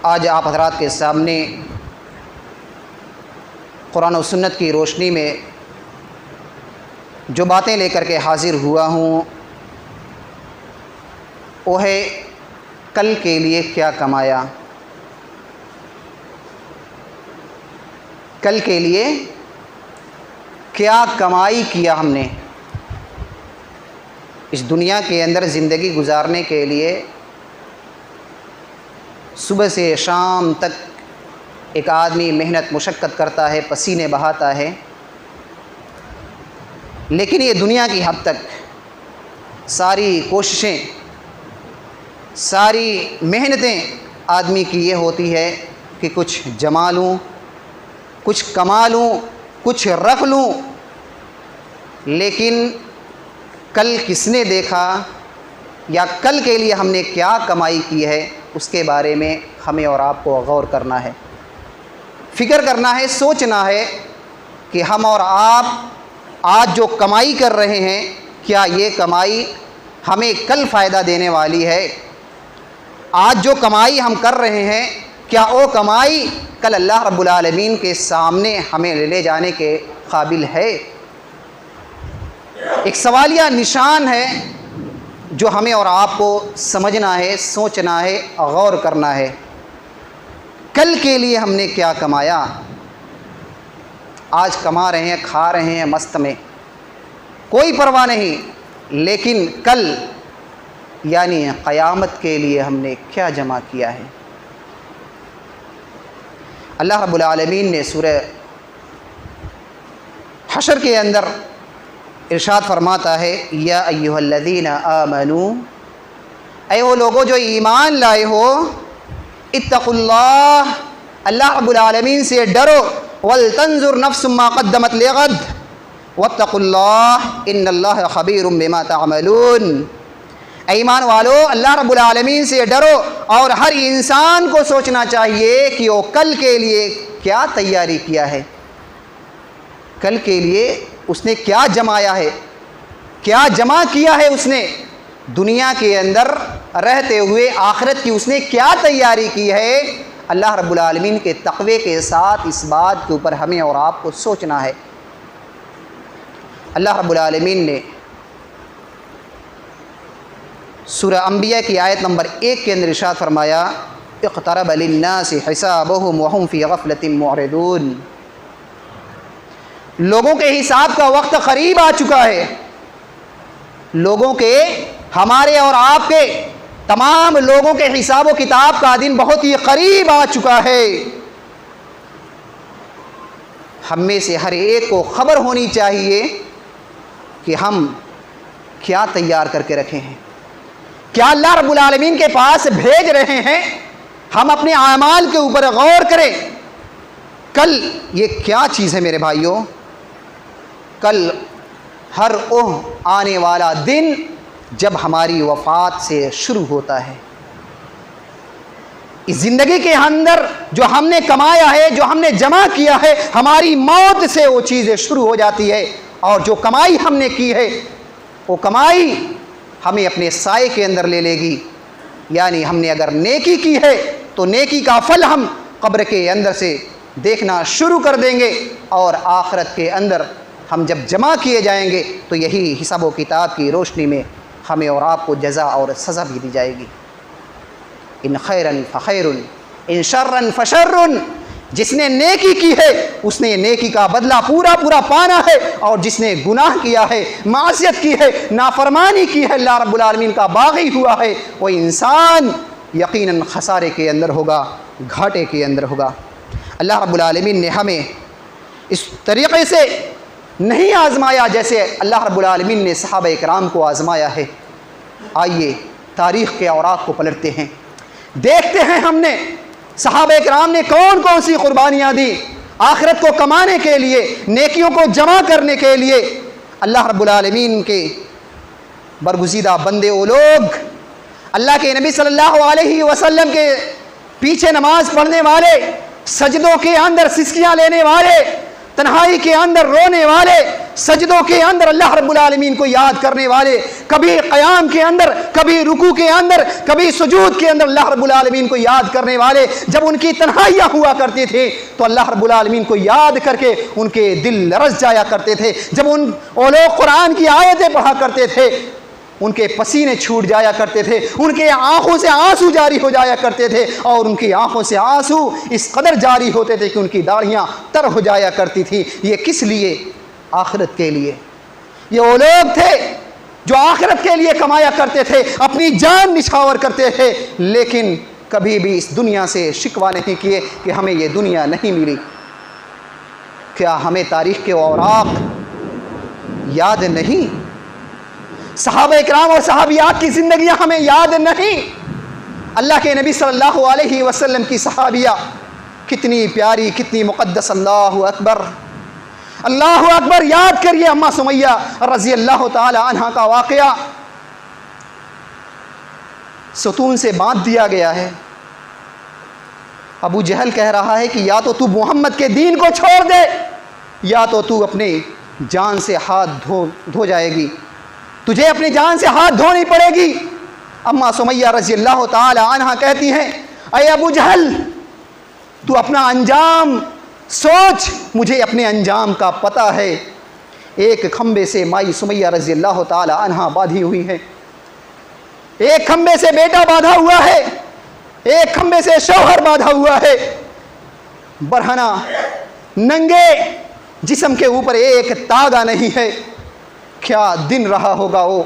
آج آپ حضرات کے سامنے قرآن و سنت کی روشنی میں جو باتیں لے کر کے حاضر ہوا ہوں وہ ہے کل کے لیے کیا کمایا، کل کے لیے کیا کمائی کیا ہم نے۔ اس دنیا کے اندر زندگی گزارنے کے لیے صبح سے شام تک ایک آدمی محنت مشقت کرتا ہے، پسینے بہاتا ہے، لیکن یہ دنیا کی حد تک ساری کوششیں، ساری محنتیں آدمی کی یہ ہوتی ہے کہ کچھ جما لوں، کچھ کما لوں، کچھ رکھ لوں، لیکن کل کس نے دیکھا یا کل کے لیے ہم نے کیا کمائی کی ہے اس کے بارے میں ہمیں اور آپ کو غور کرنا ہے، فکر کرنا ہے، سوچنا ہے کہ ہم اور آپ آج جو کمائی کر رہے ہیں کیا یہ کمائی ہمیں کل فائدہ دینے والی ہے؟ آج جو کمائی ہم کر رہے ہیں کیا وہ کمائی کل اللہ رب العالمین کے سامنے ہمیں لے جانے کے قابل ہے؟ ایک سوالیہ نشان ہے جو ہمیں اور آپ کو سمجھنا ہے، سوچنا ہے، غور کرنا ہے۔ کل کے لیے ہم نے کیا کمایا؟ آج کما رہے ہیں، کھا رہے ہیں مست میں، کوئی پرواہ نہیں، لیکن کل یعنی قیامت کے لیے ہم نے کیا جمع کیا ہے؟ اللہ رب العالمین نے سورہ حشر کے اندر ارشاد فرماتا ہے، یا ایھا الذین آمنوا، اے وہ لوگوں جو ایمان لائے ہو، اتقوا اللہ، اللہ رب العالمین سے ڈرو، ولتنظر نفس ما قدمت لغد واتقوا اللہ ان اللہ خبیر بما تعملون۔ اے ایمان والو، اللہ رب العالمین سے ڈرو، اور ہر انسان کو سوچنا چاہیے کہ وہ کل کے لیے کیا تیاری کیا ہے، کل کے لیے اس نے کیا جمایا ہے، کیا جمع کیا ہے اس نے دنیا کے اندر رہتے ہوئے، آخرت کی اس نے کیا تیاری کی ہے۔ اللہ رب العالمین کے تقوی کے ساتھ اس بات کے اوپر ہمیں اور آپ کو سوچنا ہے۔ اللہ رب العالمین نے سورہ انبیاء کی آیت نمبر 1 کے اندر ارشاد فرمایا، اقترب للناس حسابهم وهم في غفلة معرضون۔ لوگوں کے حساب کا وقت قریب آ چکا ہے، لوگوں کے، ہمارے اور آپ کے، تمام لوگوں کے حساب و کتاب کا دن بہت ہی قریب آ چکا ہے۔ ہم میں سے ہر ایک کو خبر ہونی چاہیے کہ ہم کیا تیار کر کے رکھے ہیں، کیا اللہ رب العالمین کے پاس بھیج رہے ہیں۔ ہم اپنے اعمال کے اوپر غور کریں، کل یہ کیا چیز ہے میرے بھائیوں؟ کل ہر آنے والا دن جب ہماری وفات سے شروع ہوتا ہے، اس زندگی کے اندر جو ہم نے کمایا ہے، جو ہم نے جمع کیا ہے، ہماری موت سے وہ چیزیں شروع ہو جاتی ہے، اور جو کمائی ہم نے کی ہے وہ کمائی ہمیں اپنے سائے کے اندر لے لے گی۔ یعنی ہم نے اگر نیکی کی ہے تو نیکی کا پھل ہم قبر کے اندر سے دیکھنا شروع کر دیں گے، اور آخرت کے اندر ہم جب جمع کیے جائیں گے تو یہی حساب و کتاب کی روشنی میں ہمیں اور آپ کو جزا اور سزا بھی دی جائے گی۔ ان خیرن فخیرن ان شرن فشرن، جس نے نیکی کی ہے اس نے نیکی کا بدلہ پورا پورا پانا ہے، اور جس نے گناہ کیا ہے، معصیت کی ہے، نافرمانی کی ہے، اللہ رب العالمین کا باغی ہوا ہے، وہ انسان یقیناً خسارے کے اندر ہوگا، گھاٹے کے اندر ہوگا۔ اللہ رب العالمین نے ہمیں اس طریقے سے نہیں آزمایا جیسے اللہ رب العالمین نے صحابہ کرام کو آزمایا ہے۔ آئیے تاریخ کے اوراق کو پلٹتے ہیں، دیکھتے ہیں ہم نے صحابہ کرام نے کون کون سی قربانیاں دی آخرت کو کمانے کے لیے، نیکیوں کو جمع کرنے کے لیے۔ اللہ رب العالمین کے برگزیدہ بندے وہ لوگ، اللہ کے نبی صلی اللہ علیہ وسلم کے پیچھے نماز پڑھنے والے، سجدوں کے اندر سسکیاں لینے والے، تنہائی کے اندر رونے والے، سجدوں کے اندر اللہ رب العالمین کو یاد کرنے والے، کبھی قیام کے اندر، کبھی رکوع کے اندر، کبھی سجود کے اندر اللہ رب العالمین کو یاد کرنے والے، جب ان کی تنہائیاں ہوا کرتی تھی تو اللہ رب العالمین کو یاد کر کے ان کے دل لرز جایا کرتے تھے، جب وہ لوگ قرآن کی آیتیں پڑھا کرتے تھے ان کے پسینے چھوٹ جایا کرتے تھے، ان کے آنکھوں سے آنسو جاری ہو جایا کرتے تھے، اور ان کی آنکھوں سے آنسو اس قدر جاری ہوتے تھے کہ ان کی داڑھیاں تر ہو جایا کرتی تھی۔ یہ کس لیے؟ آخرت کے لیے۔ یہ وہ لوگ تھے جو آخرت کے لیے کمایا کرتے تھے، اپنی جان نچھاور کرتے تھے، لیکن کبھی بھی اس دنیا سے شکوہ نہیں کیے کہ ہمیں یہ دنیا نہیں ملی۔ کیا ہمیں تاریخ کے اوراق یاد نہیں؟ صحابہ اکرام اور صحابیات کی زندگیاں ہمیں یاد نہیں؟ اللہ کے نبی صلی اللہ علیہ وسلم کی صحابیہ کتنی پیاری، کتنی مقدس۔ اللہ اکبر، اللہ اکبر۔ یاد کریے اماں سمیہ رضی اللہ تعالی عنہا کا واقعہ۔ ستون سے باندھ دیا گیا ہے، ابو جہل کہہ رہا ہے کہ یا تو تو محمد کے دین کو چھوڑ دے یا تو اپنے جان سے ہاتھ دھو جائے گی، تجھے اپنی جان سے ہاتھ دھونی پڑے گی۔ اماں سمیہ رضی اللہ تعالی عنہا کہتی ہیں اے ابو جہل، تو اپنا انجام سوچ، مجھے اپنے انجام کا پتہ ہے۔ ایک کھمبے سے مائی سمیہ رضی اللہ تعالی عنہا باندھی ہوئی ہے، ایک کھمبے سے بیٹا باندھا ہوا ہے، ایک کھمبے سے شوہر باندھا ہوا ہے، برہنہ ننگے جسم کے اوپر ایک تاگا نہیں ہے۔ کیا دن رہا ہوگا وہ،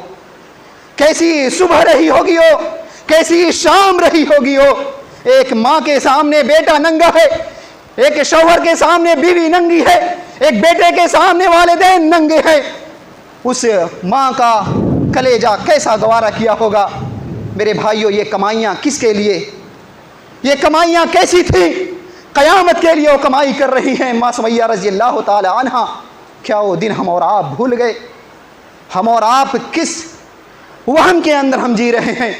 کیسی صبح رہی ہوگی وہ، کیسی شام رہی ہوگی وہ۔ ایک ماں کے سامنے بیٹا ننگا ہے، ایک شوہر کے سامنے بیوی ننگی ہے، ایک بیٹے کے سامنے والدین ننگے ہیں۔ اس ماں کا کلیجہ کیسا گوارا کیا ہوگا۔ میرے بھائیوں، یہ کمائیاں کس کے لیے؟ یہ کمائیاں کیسی تھیں؟ قیامت کے لیے وہ کمائی کر رہی ہیں ماں سمیہ رضی اللہ تعالی عنہا۔ کیا وہ دن ہم اور آپ بھول گئے؟ ہم اور آپ کس وہم کے اندر ہم جی رہے ہیں،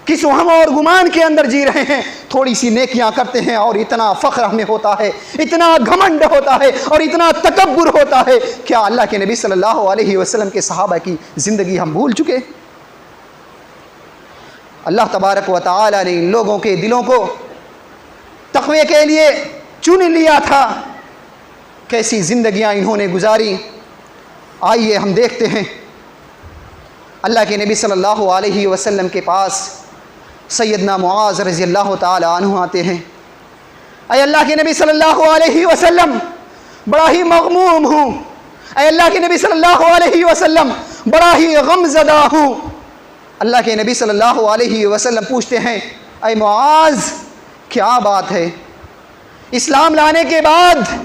کس وہم اور گمان کے اندر جی رہے ہیں؟ تھوڑی سی نیکیاں کرتے ہیں اور اتنا فخر ہمیں ہوتا ہے، اتنا گھمنڈ ہوتا ہے اور اتنا تکبر ہوتا ہے۔ کیا اللہ کے نبی صلی اللہ علیہ وسلم کے صحابہ کی زندگی ہم بھول چکے؟ اللہ تبارک و تعالی نے ان لوگوں کے دلوں کو تقوی کے لیے چن لیا تھا، کیسی زندگیاں انہوں نے گزاری۔ آئیے ہم دیکھتے ہیں، اللہ کے نبی صلی اللہ علیہ وسلم کے پاس سیدنا معاذ رضی اللہ تعالی عنہ آتے ہیں۔ اے اللہ کے نبی صلی اللہ علیہ وسلم، بڑا ہی مغموم ہوں۔ اے اللہ کے نبی صلی اللہ علیہ وسلم، بڑا ہی غم زدہ ہوں۔ اللہ کے نبی صلی اللہ علیہ وسلم پوچھتے ہیں اے معاذ، کیا بات ہے؟ اسلام لانے کے بعد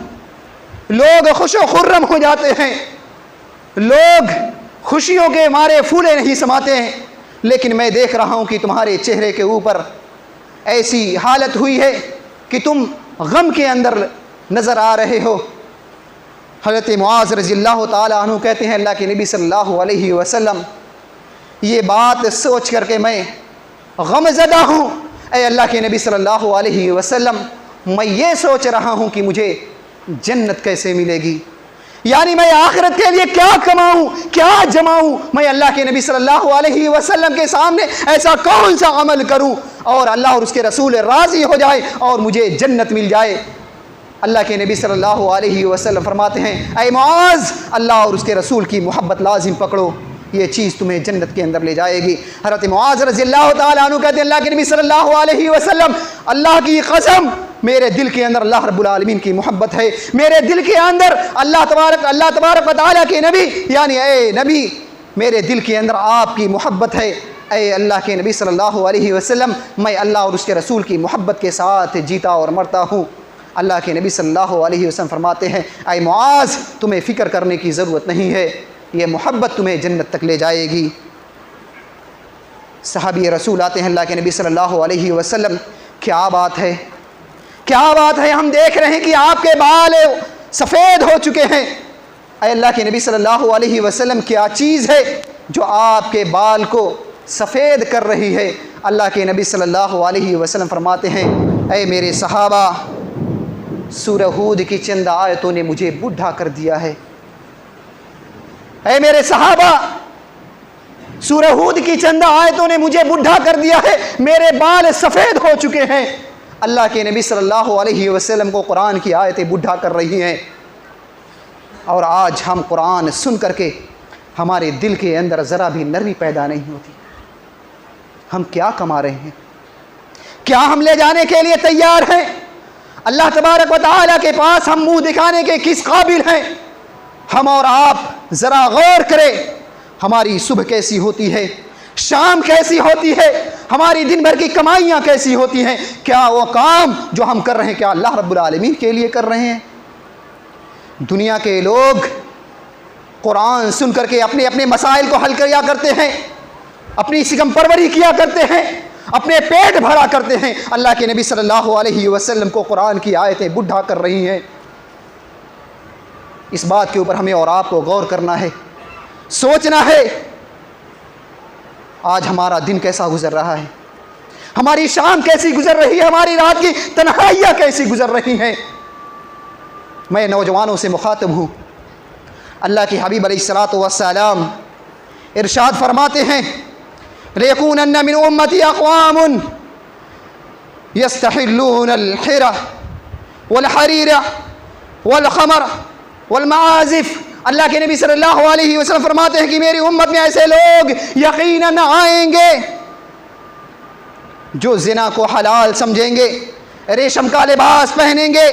لوگ خوش و خرم ہو جاتے ہیں، لوگ خوشیوں کے مارے پھولے نہیں سماتے ہیں، لیکن میں دیکھ رہا ہوں کہ تمہارے چہرے کے اوپر ایسی حالت ہوئی ہے کہ تم غم کے اندر نظر آ رہے ہو۔ حضرت معاذ رضی اللہ تعالی عنہ کہتے ہیں اللہ کے نبی صلی اللہ علیہ وسلم، یہ بات سوچ کر کے میں غم زدہ ہوں۔ اے اللہ کے نبی صلی اللہ علیہ وسلم، میں یہ سوچ رہا ہوں کہ مجھے جنت کیسے ملے گی، یعنی میں آخرت کے لیے کیا کماؤں، کیا جماؤں۔ میں اللہ کے نبی صلی اللہ علیہ وسلم کے سامنے ایسا کون سا عمل کروں اور اللہ اور اس کے رسول راضی ہو جائے اور مجھے جنت مل جائے۔ اللہ کے نبی صلی اللہ علیہ وسلم فرماتے ہیں اے معاذ، اللہ اور اس کے رسول کی محبت لازم پکڑو، یہ چیز تمہیں جنت کے اندر لے جائے گی۔ حضرت معاذ رضی اللہ تعالیٰ عنہ کہتے ہیں اللہ کے نبی صلی اللہ علیہ وسلم، اللہ کی قسم، میرے دل کے اندر اللہ رب العالمین کی محبت ہے، میرے دل کے اندر اللہ تبارک و تعالیٰ کے نبی یعنی اے نبی، میرے دل کے اندر آپ کی محبت ہے۔ اے اللہ کے نبی صلی اللہ علیہ وسلم، میں اللہ اور اس کے رسول کی محبت کے ساتھ جیتا اور مرتا ہوں۔ اللہ کے نبی صلی اللہ علیہ وسلم فرماتے ہیں اے معاذ، تمہیں فکر کرنے کی ضرورت نہیں ہے، یہ محبت تمہیں جنت تک لے جائے گی۔ صحابی رسول آتے ہیں اللہ کے نبی صلی اللہ علیہ وسلم، کیا بات ہے، کیا بات ہے، ہم دیکھ رہے ہیں کہ آپ کے بال سفید ہو چکے ہیں۔ اے اللہ کے نبی صلی اللہ علیہ وسلم، کیا چیز ہے جو آپ کے بال کو سفید کر رہی ہے؟ اللہ کے نبی صلی اللہ علیہ وسلم فرماتے ہیں اے میرے صحابہ، سورہ ہود کی چند آیتوں نے مجھے بوڑھا کر دیا ہے۔ اے میرے صحابہ، سورہ ہود کی چند آیتوں نے مجھے بڈھا کر دیا ہے، میرے بال سفید ہو چکے ہیں۔ اللہ کے نبی صلی اللہ علیہ وسلم کو قرآن کی آیتیں بڈھا کر رہی ہیں، اور آج ہم قرآن سن کر کے ہمارے دل کے اندر ذرا بھی نرمی پیدا نہیں ہوتی۔ ہم کیا کما رہے ہیں؟ کیا ہم لے جانے کے لیے تیار ہیں؟ اللہ تبارک و تعالیٰ کے پاس ہم منہ دکھانے کے کس قابل ہیں؟ ہم اور آپ ذرا غور کریں، ہماری صبح کیسی ہوتی ہے، شام کیسی ہوتی ہے، ہماری دن بھر کی کمائیاں کیسی ہوتی ہیں؟ کیا وہ کام جو ہم کر رہے ہیں کیا اللہ رب العالمین کے لیے کر رہے ہیں؟ دنیا کے لوگ قرآن سن کر کے اپنے اپنے مسائل کو حل کیا کرتے ہیں، اپنی سکم پروری کیا کرتے ہیں، اپنے پیٹ بھرا کرتے ہیں۔ اللہ کے نبی صلی اللہ علیہ وسلم کو قرآن کی آیتیں بڈھا کر رہی ہیں۔ اس بات کے اوپر ہمیں اور آپ کو غور کرنا ہے، سوچنا ہے، آج ہمارا دن کیسا گزر رہا ہے، ہماری شام کیسی گزر رہی ہے، ہماری رات کی تنہائیاں کیسی گزر رہی ہیں۔ میں نوجوانوں سے مخاطب ہوں۔ اللہ کے حبیب علیہ الصلاۃ والسلام ارشاد فرماتے ہیں، لَيَكُونَنَّ مِنْ أُمَّتِي أَقْوَامٌ يَسْتَحِلُّونَ الْحِرَةَ وَالْحَرِيرَ وَالْخَمْرَ وَالْمَعَازِفَ۔ اللہ کے نبی صلی اللہ علیہ وسلم فرماتے ہیں کہ میری امت میں ایسے لوگ یقیناً آئیں گے جو زنا کو حلال سمجھیں گے، ریشم کا لباس پہنیں گے،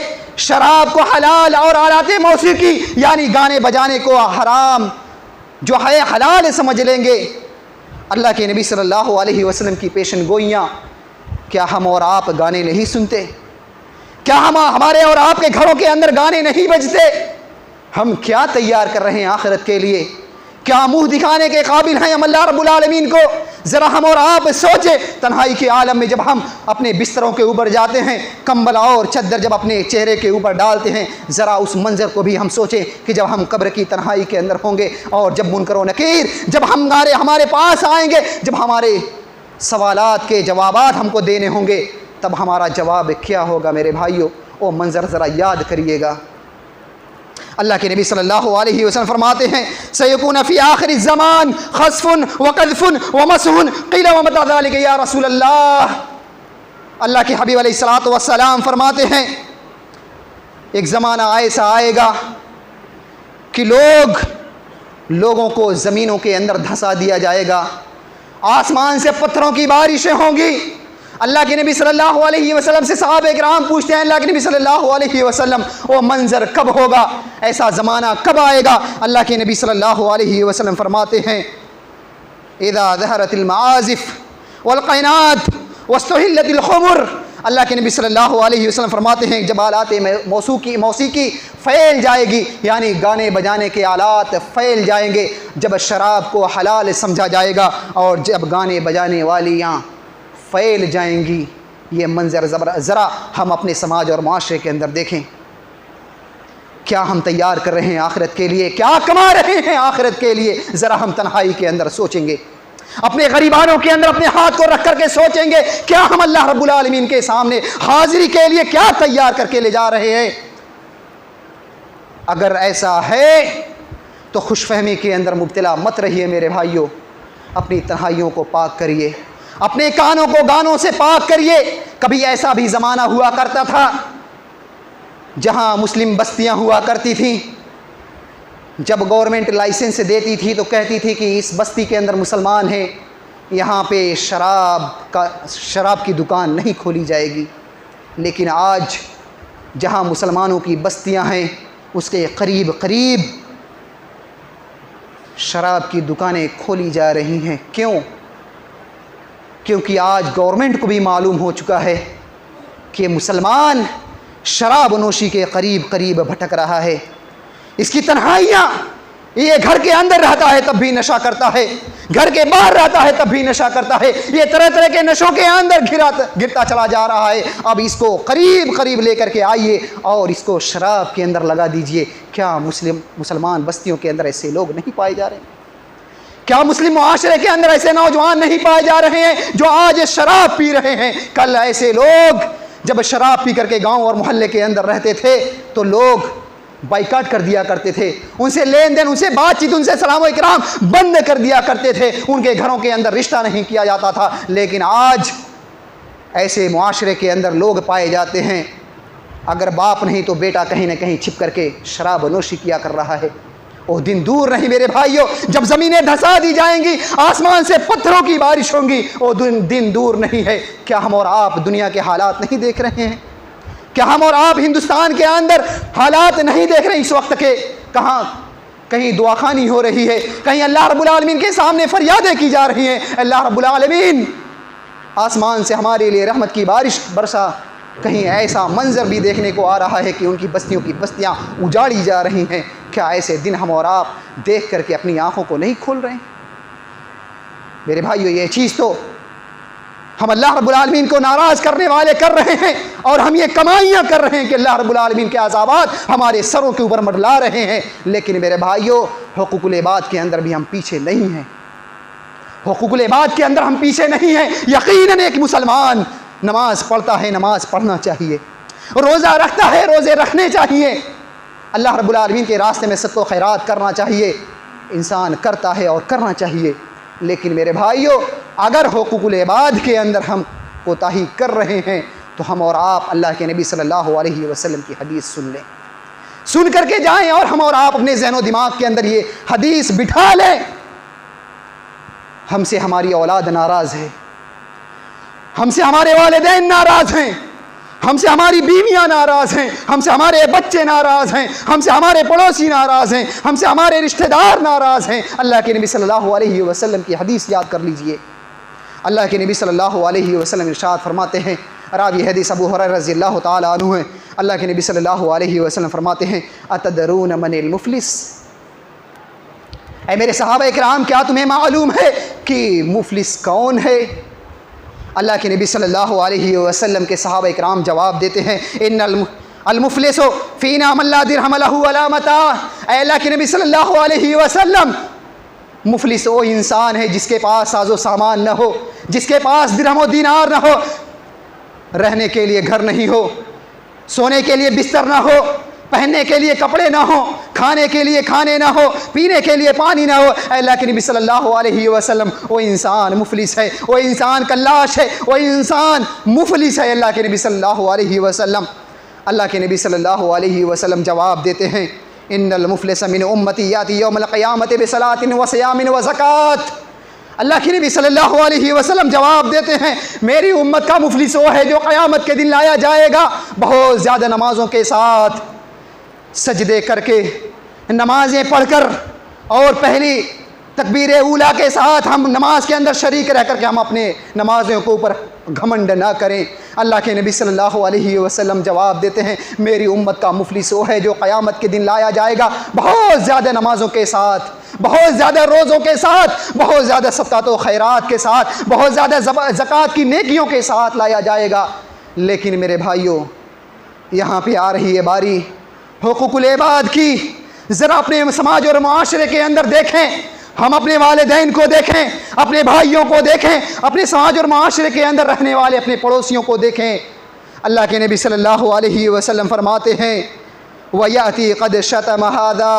شراب کو حلال اور آلات موسیقی یعنی گانے بجانے کو حرام جو ہے حلال سمجھ لیں گے۔ اللہ کے نبی صلی اللہ علیہ وسلم کی پیشن گوئیاں، کیا ہم اور آپ گانے نہیں سنتے؟ کیا ہمارے اور آپ کے گھروں کے اندر گانے نہیں بجتے؟ ہم کیا تیار کر رہے ہیں آخرت کے لیے؟ کیا منہ دکھانے کے قابل ہیں ہم اللہ رب العالمین کو؟ ذرا ہم اور آپ سوچیں، تنہائی کے عالم میں جب ہم اپنے بستروں کے اوپر جاتے ہیں، کمبل اور چادر جب اپنے چہرے کے اوپر ڈالتے ہیں، ذرا اس منظر کو بھی ہم سوچیں کہ جب ہم قبر کی تنہائی کے اندر ہوں گے، اور جب منکر و نکیر جب ہمارے پاس آئیں گے، جب ہمارے سوالات کے جوابات ہم کو دینے ہوں گے، تب ہمارا جواب کیا ہوگا؟ میرے بھائیوں، وہ منظر ذرا یاد کریے گا۔ اللہ کے نبی صلی اللہ علیہ وسلم فرماتے ہیں، سیکون فی آخر الزمان خسف وقذف ومسح، قیل ومتى ذلك یا رسول اللہ۔ اللہ کے حبیب علیہ الصلوۃ والسلام فرماتے ہیں، ایک زمانہ ایسا آئے گا کہ لوگوں کو زمینوں کے اندر دھسا دیا جائے گا، آسمان سے پتھروں کی بارشیں ہوں گی۔ اللہ کے نبی صلی اللہ علیہ وسلم سے صحابہ کرام پوچھتے ہیں، اللہ کے نبی صلی اللہ علیہ وسلم وہ منظر کب ہوگا؟ ایسا زمانہ کب آئے گا؟ اللہ کے نبی صلی اللہ علیہ وسلم فرماتے ہیں، اذا ظہرت المعازف والقینات واستحلت الخمر۔ اللہ کے نبی صلی اللہ علیہ وسلم فرماتے ہیں، جب آلات موسیقی پھیل جائے گی، یعنی گانے بجانے کے آلات پھیل جائیں گے، جب شراب کو حلال سمجھا جائے گا، اور جب گانے بجانے والیاں پھیل جائیں گی، یہ منظر ذرا ہم اپنے سماج اور معاشرے کے اندر دیکھیں۔ کیا ہم تیار کر رہے ہیں آخرت کے لیے؟ کیا کما رہے ہیں آخرت کے لیے؟ ذرا ہم تنہائی کے اندر سوچیں گے، اپنے غریبانوں کے اندر اپنے ہاتھ کو رکھ کر کے سوچیں گے، کیا ہم اللہ رب العالمین کے سامنے حاضری کے لیے کیا تیار کر کے لے جا رہے ہیں؟ اگر ایسا ہے تو خوش فہمی کے اندر مبتلا مت رہیے میرے بھائیوں، اپنی تنہائیوں کو پاک کریے، اپنے کانوں کو گانوں سے پاک کریے۔ کبھی ایسا بھی زمانہ ہوا کرتا تھا جہاں مسلم بستیاں ہوا کرتی تھیں، جب گورنمنٹ لائسنس دیتی تھی تو کہتی تھی کہ اس بستی کے اندر مسلمان ہیں، یہاں پہ شراب کی دکان نہیں کھولی جائے گی۔ لیکن آج جہاں مسلمانوں کی بستیاں ہیں، اس کے قریب قریب شراب کی دکانیں کھولی جا رہی ہیں۔ کیوں؟ کیونکہ آج گورنمنٹ کو بھی معلوم ہو چکا ہے کہ مسلمان شراب نوشی کے قریب قریب بھٹک رہا ہے۔ اس کی تنہائیاں، یہ گھر کے اندر رہتا ہے تب بھی نشہ کرتا ہے، گھر کے باہر رہتا ہے تب بھی نشہ کرتا ہے، یہ طرح طرح کے نشوں کے اندر گرتا چلا جا رہا ہے۔ اب اس کو قریب قریب لے کر کے آئیے اور اس کو شراب کے اندر لگا دیجئے۔ کیا مسلمان بستیوں کے اندر ایسے لوگ نہیں پائے جا رہے ہیں؟ کیا مسلم معاشرے کے اندر ایسے نوجوان نہیں پائے جا رہے ہیں جو آج شراب پی رہے ہیں؟ کل ایسے لوگ جب شراب پی کر کے گاؤں اور محلے کے اندر رہتے تھے تو لوگ بائیکاٹ کر دیا کرتے تھے، ان سے لین دین، ان سے بات چیت، ان سے سلام و اکرام بند کر دیا کرتے تھے، ان کے گھروں کے اندر رشتہ نہیں کیا جاتا تھا۔ لیکن آج ایسے معاشرے کے اندر لوگ پائے جاتے ہیں، اگر باپ نہیں تو بیٹا کہیں نہ کہیں چھپ کر کے شراب نوشی کیا کر رہا ہے۔ وہ دن دور نہیں میرے بھائیوں، جب زمینیں دھسا دی جائیں گی، آسمان سے پتھروں کی بارش ہوں گی، وہ دن دور نہیں ہے۔ کیا ہم اور آپ دنیا کے حالات نہیں دیکھ رہے ہیں؟ کیا ہم اور آپ ہندوستان کے اندر حالات نہیں دیکھ رہے ہیں اس وقت کے؟ کہاں کہیں دعا خوانی ہو رہی ہے، کہیں اللہ رب العالمین کے سامنے فریادیں کی جا رہی ہیں، اللہ رب العالمین آسمان سے ہمارے لیے رحمت کی بارش برسا۔ کہیں ایسا منظر بھی دیکھنے کو آ رہا ہے کہ ان کی بستیوں کی بستیاں اجاڑی جا رہی ہیں۔ کیا ایسے دن ہم اور آپ دیکھ کر کے اپنی آنکھوں کو نہیں کھول رہے ہیں؟ میرے بھائیو، یہ چیز تو ہم اللہ رب العالمین کو ناراض کرنے والے کر رہے ہیں، اور ہم یہ کمائیاں کر رہے ہیں کہ اللہ رب العالمین کے عذابات ہمارے سروں کے اوپر منڈلا رہے ہیں۔ لیکن میرے بھائیو، حقوق العباد کے اندر بھی ہم پیچھے نہیں ہیں، حقوق العباد کے اندر ہم پیچھے نہیں ہیں۔ یقیناً ایک مسلمان نماز پڑھتا ہے، نماز پڑھنا چاہیے، روزہ رکھتا ہے، روزے رکھنے چاہیے، اللہ رب العالمین کے راستے میں صدقہ و خیرات کرنا چاہیے، انسان کرتا ہے اور کرنا چاہیے۔ لیکن میرے بھائیو، اگر حقوق العباد کے اندر ہم کوتاہی کر رہے ہیں تو ہم اور آپ اللہ کے نبی صلی اللہ علیہ وسلم کی حدیث سن لیں، سن کر کے جائیں، اور ہم اور آپ اپنے ذہن و دماغ کے اندر یہ حدیث بٹھا لیں۔ ہم سے ہماری اولاد ناراض ہے، ہم سے ہمارے والدین ناراض ہیں، ہم سے ہماری بیویاں ناراض ہیں، ہم سے ہمارے بچے ناراض ہیں، ہم سے ہمارے پڑوسی ناراض ہیں، ہم سے ہمارے رشتہ دار ناراض ہیں۔ اللہ کے نبی صلی اللہ علیہ وسلم کی حدیث یاد کر لیجئے۔ اللہ کے نبی صلی اللہ علیہ وسلم ارشاد فرماتے ہیں، راوی حدیث ابو ہریرہ رضی اللہ تعالی عنہ ہیں، اللہ کے نبی صلی اللہ علیہ وسلم فرماتے ہیں، اتدرون من المفلس؟ اے میرے صحابہ اکرام، کیا تمہیں معلوم ہے کہ مفلس کون ہے؟ اللہ کے نبی صلی اللہ علیہ وسلم کے صحابہ اکرام جواب دیتے ہیں، ان المفلس فینا من لا درہم لہ ولا متاع۔ اے اللہ کے نبی صلی اللہ علیہ وسلم، مفلس وہ انسان ہے جس کے پاس ساز و سامان نہ ہو، جس کے پاس درہم و دینار نہ ہو، رہنے کے لیے گھر نہیں ہو، سونے کے لیے بستر نہ ہو، پہننے کے لیے کپڑے نہ ہو، کھانے کے لیے کھانے نہ ہو، پینے کے لیے پانی نہ ہو۔ اے اللہ کے نبی صلی اللہ علیہ وسلم، وہ انسان مفلس ہے، وہ انسان کلاش ہے، وہ انسان مفلس ہے۔ اللہ کے نبی صلی اللہ علیہ وسلم، اللہ کے نبی صلی اللہ علیہ وسلم جواب دیتے ہیں، ان المفلس من امتی یاتی یوم القیامت بصلاۃ وصیام وزکوٰۃ۔ اللہ کے نبی صلی اللہ علیہ وسلم جواب دیتے ہیں، میری امت کا مفلس وہ ہے جو قیامت کے دن لایا جائے گا بہت زیادہ نمازوں کے ساتھ، سجدے کر کے، نمازیں پڑھ کر، اور پہلی تکبیر اولا کے ساتھ ہم نماز کے اندر شریک رہ کر کے ہم اپنے نمازوں کے اوپر گھمنڈ نہ کریں۔ اللہ کے نبی صلی اللہ علیہ وسلم جواب دیتے ہیں، میری امت کا مفلس وہ ہے جو قیامت کے دن لایا جائے گا بہت زیادہ نمازوں کے ساتھ، بہت زیادہ روزوں کے ساتھ، بہت زیادہ صدقات و خیرات کے ساتھ، بہت زیادہ زکوٰۃ کی نیکیوں کے ساتھ لایا جائے گا۔ لیکن میرے بھائیوں، یہاں پہ آ رہی ہے باری حقوق العباد کی۔ ذرا اپنے سماج اور معاشرے کے اندر دیکھیں، ہم اپنے والدین کو دیکھیں، اپنے بھائیوں کو دیکھیں، اپنے سماج اور معاشرے کے اندر رہنے والے اپنے پڑوسیوں کو دیکھیں۔ اللہ کے نبی صلی اللہ علیہ وسلم فرماتے ہیں، وَيَأْتِي قَدْ شَتَمَ هَذَا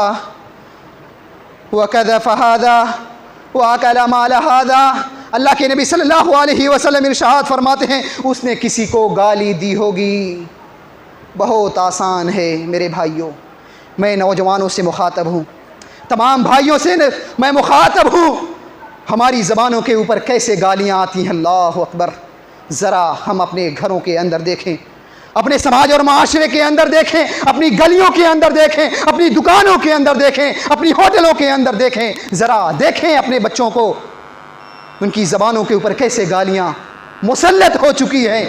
وَكَذَفَ هَذَا وَأَكَلَ مَالَ هَذَا۔ اللہ کے نبی صلی اللہ علیہ وسلم ارشاد فرماتے ہیں، اس نے کسی کو گالی دی ہوگی۔ بہت آسان ہے میرے بھائیوں، میں نوجوانوں سے مخاطب ہوں، تمام بھائیوں سے میں مخاطب ہوں، ہماری زبانوں کے اوپر کیسے گالیاں آتی ہیں، اللہ اکبر۔ ذرا ہم اپنے گھروں کے اندر دیکھیں، اپنے سماج اور معاشرے کے اندر دیکھیں، اپنی گلیوں کے اندر دیکھیں، اپنی دکانوں کے اندر دیکھیں، اپنی ہوٹلوں کے اندر دیکھیں، ذرا دیکھیں اپنے بچوں کو، ان کی زبانوں کے اوپر کیسے گالیاں مسلط ہو چکی ہیں۔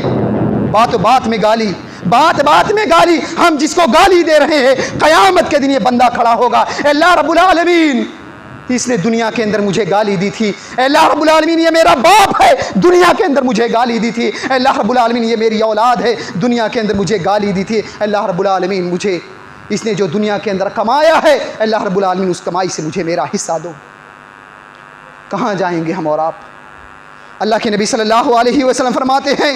بات بات میں گالی، بات بات میں گالی۔ ہم جس کو گالی دے رہے ہیں، قیامت کے دن یہ بندہ کھڑا ہوگا، اے اللہ رب العالمین، اس نے دنیا کے اندر مجھے گالی دی تھی، اے اللہ رب العالمین یہ میرا باپ ہے، دنیا کے اندر مجھے گالی دی تھی، اے اللہ رب العالمین یہ میری اولاد ہے، دنیا کے اندر مجھے گالی دی تھی، اے اللہ رب العالمین مجھے اس نے جو دنیا کے اندر کمایا ہے، اے اللہ رب العالمین اس کمائی سے مجھے میرا حصہ دو۔ کہاں جائیں گے ہم اور آپ؟ اللہ کے نبی صلی اللہ علیہ وسلم فرماتے ہیں،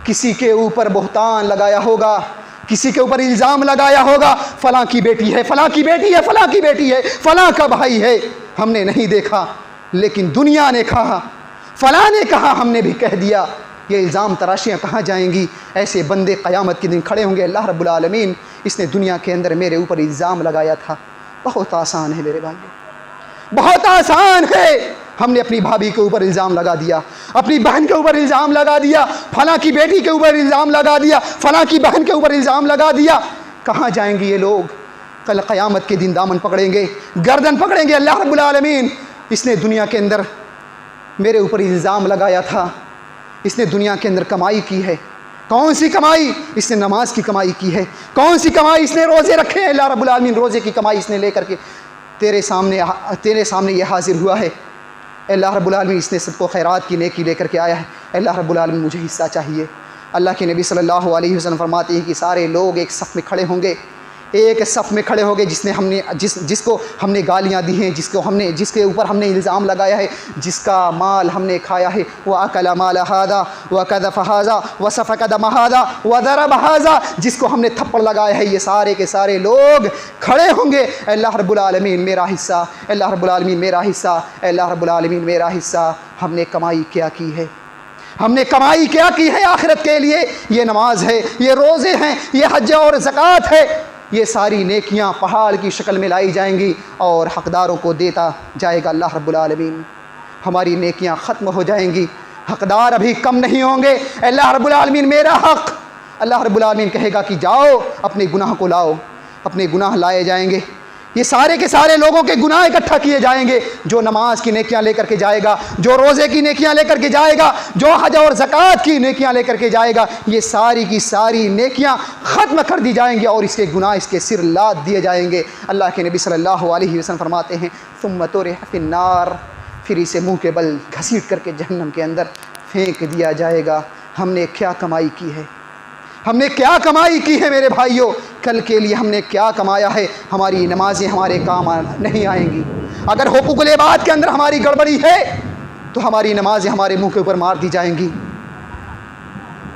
کسی کے اوپر بہتان لگایا ہوگا، کسی کے اوپر الزام لگایا ہوگا فلاں کی بیٹی ہے، فلاں کی بیٹی ہے، فلاں کی بیٹی ہے، فلاں کا بھائی ہے، ہم نے نہیں دیکھا لیکن دنیا نے کہا، فلاں نے کہا، ہم نے بھی کہہ دیا۔ یہ الزام تراشیاں کہاں جائیں گی؟ ایسے بندے قیامت کے دن کھڑے ہوں گے، اللہ رب العالمین اس نے دنیا کے اندر میرے اوپر الزام لگایا تھا۔ بہت آسان ہے میرے بھائیو، بہت آسان ہے۔ ہم نے اپنی بھابھی کے اوپر الزام لگا دیا، اپنی بہن کے اوپر الزام لگا دیا، فلاں کی بیٹی کے اوپر الزام لگا دیا، فلاں کی بہن کے اوپر الزام لگا دیا۔ کہاں جائیں گے یہ لوگ؟ کل قیامت کے دن دامن پکڑیں گے، گردن پکڑیں گے۔ اللہ رب العالمین اس نے دنیا کے اندر میرے اوپر الزام لگایا تھا، اس نے دنیا کے اندر کمائی کی ہے۔ کون سی کمائی؟ اس نے نماز کی کمائی کی ہے۔ کون سی کمائی؟ اس نے روزے رکھے ہیں۔ اللہ رب العالمین روزے کی کمائی اس نے لے کر کے تیرے سامنے یہ حاضر ہوا ہے۔ اللہ رب العالمین اس نے سب کو خیرات کی نیکی لے کر کے آیا ہے۔ اللہ رب العالمین مجھے حصہ چاہیے۔ اللہ کے نبی صلی اللہ علیہ وسلم فرماتے ہیں کہ سارے لوگ ایک صف میں کھڑے ہوں گے، ایک صف میں کھڑے ہو گئے، جس کو ہم نے گالیاں دی ہیں، جس کے اوپر ہم نے الزام لگایا ہے، جس کا مال ہم نے کھایا ہے، وَأَكَلَ مَالَ هَذَا وَكَذَفَ هَذَا وَسَفَكَ دَمَ هَذَا وَضَرَبَ هَذَا، جس کو ہم نے تھپڑ لگایا ہے، یہ سارے کے سارے لوگ کھڑے ہوں گے۔ اللہ رب العالمین میرا حصہ، اللہ رب العالمین میرا حصہ، اللہ رب العالمین میرا حصہ۔ ہم نے کمائی کیا کی ہے؟ ہم نے کمائی کیا کی ہے آخرت کے لیے؟ یہ نماز ہے، یہ روزے ہیں، یہ حج اور زکوٰۃ ہے۔ یہ ساری نیکیاں پہاڑ کی شکل میں لائی جائیں گی اور حقداروں کو دیتا جائے گا اللہ رب العالمین۔ ہماری نیکیاں ختم ہو جائیں گی، حقدار ابھی کم نہیں ہوں گے۔ اللہ رب العالمین میرا حق، اللہ رب العالمین کہے گا کہ جاؤ اپنے گناہ کو لاؤ، اپنے گناہ لائے جائیں گے۔ یہ سارے کے سارے لوگوں کے گناہ اکٹھا کیے جائیں گے۔ جو نماز کی نیکیاں لے کر کے جائے گا، جو روزے کی نیکیاں لے کر کے جائے گا، جو حج اور زکوٰۃ کی نیکیاں لے کر کے جائے گا، یہ ساری کی ساری نیکیاں ختم کر دی جائیں گی اور اس کے گناہ اس کے سر لاد دیے جائیں گے۔ اللہ کے نبی صلی اللہ علیہ وسلم فرماتے ہیں ثم طرح فی النار، پھر اسے منہ کے بل گھسیٹ کر کے جہنم کے اندر پھینک دیا جائے گا۔ ہم نے کیا کمائی کی ہے؟ ہم نے کیا کمائی کی ہے میرے بھائیوں؟ کل کے لیے ہم نے کیا کمایا ہے؟ ہماری نمازیں ہمارے کام نہیں آئیں گی۔ اگر حقوق العباد کے اندر ہماری گڑبڑی ہے تو ہماری نمازیں ہمارے منہ کے اوپر مار دی جائیں گی۔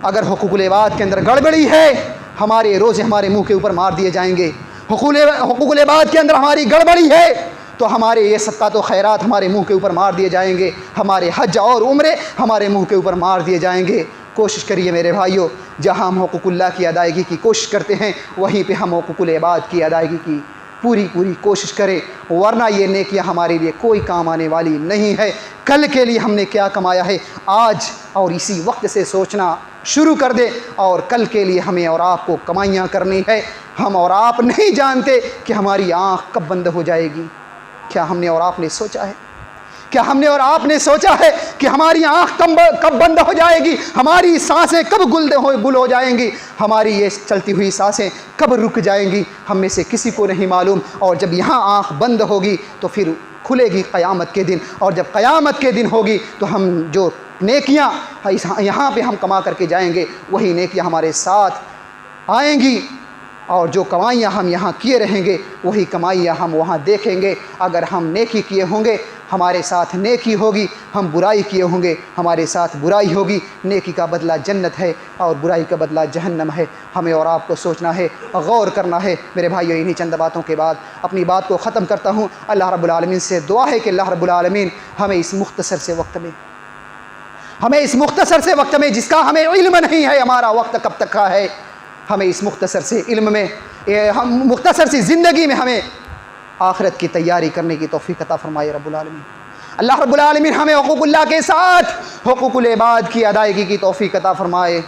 اگر حقوق العباد کے اندر گڑبڑی ہے، ہمارے روزے ہمارے منہ کے اوپر مار دیے جائیں گے۔ حقوق العباد کے اندر ہماری گڑبڑی ہے تو ہمارے یہ صدقات و خیرات ہمارے منہ کے اوپر مار دیے جائیں گے، ہمارے حج اور عمرے ہمارے منہ کے اوپر مار دیے جائیں گے۔ کوشش کریے میرے بھائیوں، جہاں ہم حقوق اللہ کی ادائیگی کی کوشش کرتے ہیں وہیں پہ ہم حقوق العباد کی ادائیگی کی پوری کوشش کریں، ورنہ یہ نیکیاں ہمارے لیے کوئی کام آنے والی نہیں ہے۔ کل کے لیے ہم نے کیا کمایا ہے آج اور اسی وقت سے سوچنا شروع کر دے، اور کل کے لیے ہمیں اور آپ کو کمائیاں کرنی ہے۔ ہم اور آپ نہیں جانتے کہ ہماری آنکھ کب بند ہو جائے گی۔ کیا ہم نے اور آپ نے سوچا ہے؟ کیا ہم نے اور آپ نے سوچا ہے کہ ہماری آنکھ کب بند ہو جائے گی؟ ہماری سانسیں کب گل ہو جائیں گی؟ ہماری یہ چلتی ہوئی سانسیں کب رک جائیں گی؟ ہم میں سے کسی کو نہیں معلوم۔ اور جب یہاں آنکھ بند ہوگی تو پھر کھلے گی قیامت کے دن، اور جب قیامت کے دن ہوگی تو ہم جو نیکیاں یہاں پہ ہم کما کر کے جائیں گے وہی نیکیاں ہمارے ساتھ آئیں گی، اور جو کمائیاں ہم یہاں کیے رہیں گے وہی کمائیاں ہم وہاں دیکھیں گے۔ اگر ہم نیکی کیے ہوں گے ہمارے ساتھ نیکی ہوگی، ہم برائی کیے ہوں گے ہمارے ساتھ برائی ہوگی۔ نیکی کا بدلہ جنت ہے اور برائی کا بدلہ جہنم ہے۔ ہمیں اور آپ کو سوچنا ہے، غور کرنا ہے میرے بھائیو۔ انہی چند باتوں کے بعد اپنی بات کو ختم کرتا ہوں۔ اللہ رب العالمین سے دعا ہے کہ اللہ رب العالمین ہمیں اس مختصر سے وقت میں جس کا ہمیں علم نہیں ہے ہمارا وقت کب تک کا ہے، ہمیں اس مختصر سے علم میں، مختصر سی زندگی میں ہمیں آخرت کی تیاری کرنے کی توفیق عطا فرمائے رب العالمین۔ اللہ رب العالمین ہمیں حقوق اللہ کے ساتھ حقوق العباد کی ادائیگی کی توفیق عطا فرمائے۔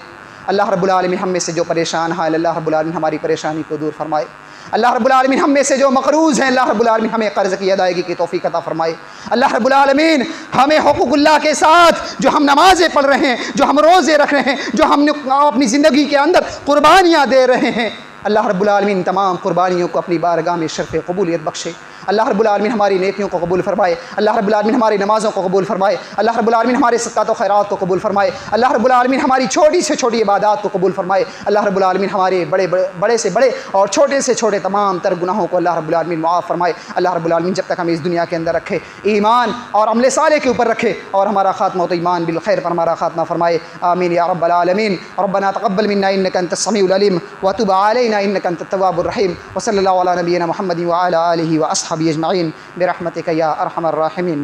اللہ رب العالمین ہم میں سے جو پریشان ہیں اللہ رب العالمین ہماری پریشانی کو دور فرمائے۔ اللہ رب العالمین ہم میں سے جو مقروض ہیں اللہ رب العالمین ہمیں قرض کی ادائیگی کی توفیق عطا فرمائے۔ اللہ رب العالمین ہمیں حقوق اللہ کے ساتھ جو ہم نمازیں پڑھ رہے ہیں، جو ہم روزے رکھ رہے ہیں، جو ہم اپنی زندگی کے اندر قربانیاں دے رہے ہیں، اللہ رب العالمین تمام قربانیوں کو اپنی بارگاہ میں شرف قبولیت بخشے۔ اللہ رب العالمین ہماری نیکیوں کو قبول فرمائے، اللہ رب العالمین ہماری نمازوں کو قبول فرمائے، اللہ رب العالمین ہمارے صدقات و خیرات کو قبول فرمائے، اللہ رب العالمین ہماری چھوٹی سے چھوٹی عبادات کو قبول فرمائے، اللہ رب العالمین ہمارے بڑے سے بڑے اور چھوٹے سے چھوٹے تمام تر گناہوں کو اللہ رب العالمین معاف فرمائے، اللہ رب العالمین جب تک ہمیں اس دنیا کے اندر رکھے ایمان اور عمل صالح کے اوپر رکھے اور ہمارا خاتمہ تو ایمان بالخیر پر ہمارا خاتمہ فرمائے، آمین یا رب العالمین۔ ربنا تقبل منا انك انت السميع العليم وتب علينا انك انت التواب الرحيم، وصلى الله على نبينا محمد وعلى اله واصحابه اجمعين برحمتك يا ارحم الراحمين۔